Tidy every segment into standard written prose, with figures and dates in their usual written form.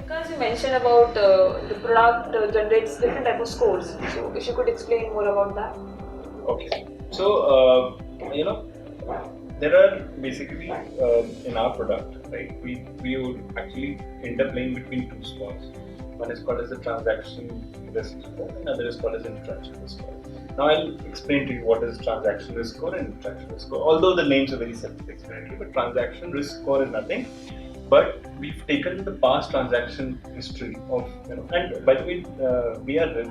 Because you mentioned about the product generates different type of scores. So if you could explain more about that. Okay. So, there are basically in our product, right, we would actually end up playing between two scores. One is called as the transaction risk score and another is called as interaction risk score. Now I'll explain to you what is transaction risk score and interaction risk score. Although the names are very self-explanatory, but transaction risk score is nothing but we've taken the past transaction history of, and by the way, we are,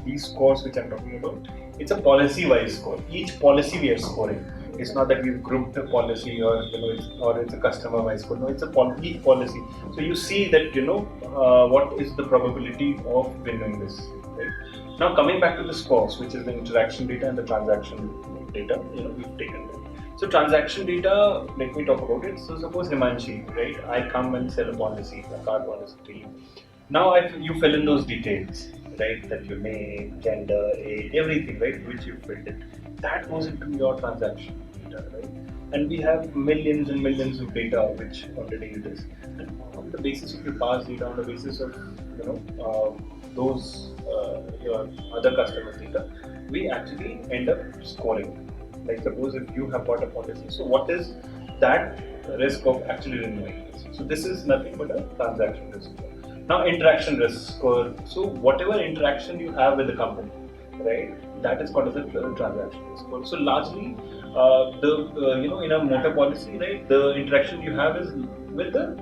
these scores which I'm talking about, it's a policy-wise score. Each policy we are scoring. It's not that we've grouped a policy or, it's a customer-wise score. No, it's each policy. So you see that, what is the probability of winning this, right? Now coming back to the scores, which is the interaction data and the transaction data, we've taken them. So transaction data, let me talk about it. So suppose Himanshi, right? I come and sell a policy, a car policy to you. Now you fill in those details, right? That your name, gender, age, everything, right? Which you filled in. That goes into your transaction data, right? And we have millions and millions of data which already it is. And on the basis of your past data, on the basis of those your other customers' data, we actually end up scoring. Like suppose if you have bought a policy, so what is that risk of actually renewing this? So this is nothing but a transaction risk score. Now interaction risk score. So whatever interaction you have with the company, right, that is called as a transaction risk score. So largely, in a motor policy, right, the interaction you have is with the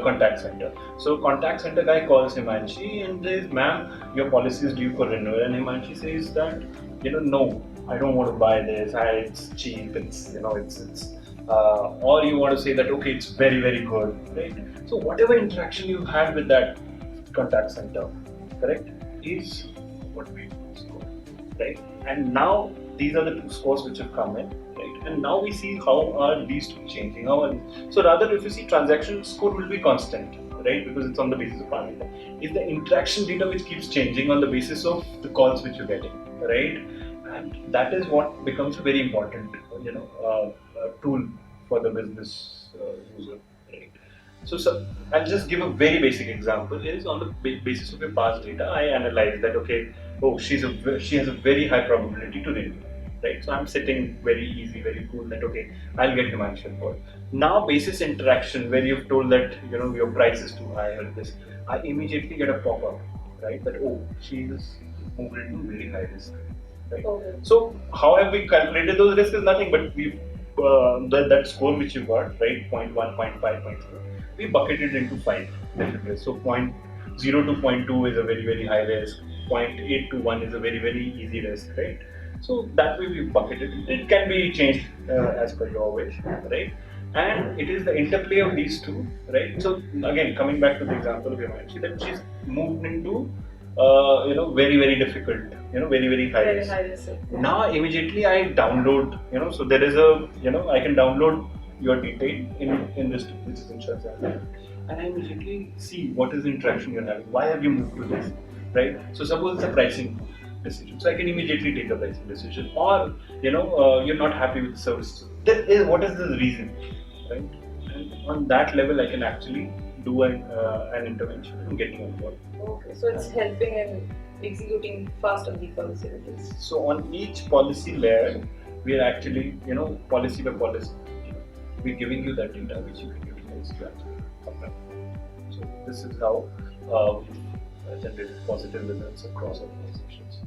contact center. So contact center guy calls Himanshi and says, "Ma'am, your policy is due for renewal," and Himanshi says that, no, I don't want to buy this. It's cheap. Or you want to say that, okay, it's very, very good, right? So whatever interaction you had with that contact center, correct, is what we score, right? And now these are the two scores which have come in, right? And now we see how are these two changing. So rather, if you see transaction score will be constant, right? Because it's on the basis of parameter. It's the interaction data which keeps changing on the basis of the calls which you're getting, right? And that is what becomes a very important, tool for the business user, right? So I'll just give a very basic example. Is on the basis of your past data, I analyze that, okay, oh, she has a very high probability to renew, right? So I'm sitting very easy, very cool that, okay, I'll get Himanshi on board. Now basis interaction where you've told that, your price is too high or this, I immediately get a pop-up, right? That, oh, she is moved into very high risk. Right. Okay. So how have we calculated those risks? Is nothing but we've that score which you got, right, 0.1, 0.5, 0.4, we bucketed into 5 different risks. So 0.0 to 0.2 is a very, very high risk, 0.8 to 1 is a very, very easy risk, right? So that way we bucketed it. It can be changed as per your wish, right? And it is the interplay of these two, right? So again, coming back to the example of Himanshi, that she's moved into very, very difficult, very, very high risk. Now immediately I download, so there is I can download your detail in this, which is insurance, and I immediately see what is the interaction you're having. Why have you moved to this, right? So suppose it's a pricing decision, so I can immediately take a pricing decision, or you're not happy with the service. What is the reason, right? And on that level, I can actually do an intervention and get you on board. Okay, so it's helping in executing fast on the policy release. So on each policy layer, we are actually, policy by policy, we're giving you that data which you can utilize to actually compare. So this is how we've generated positive results across organizations.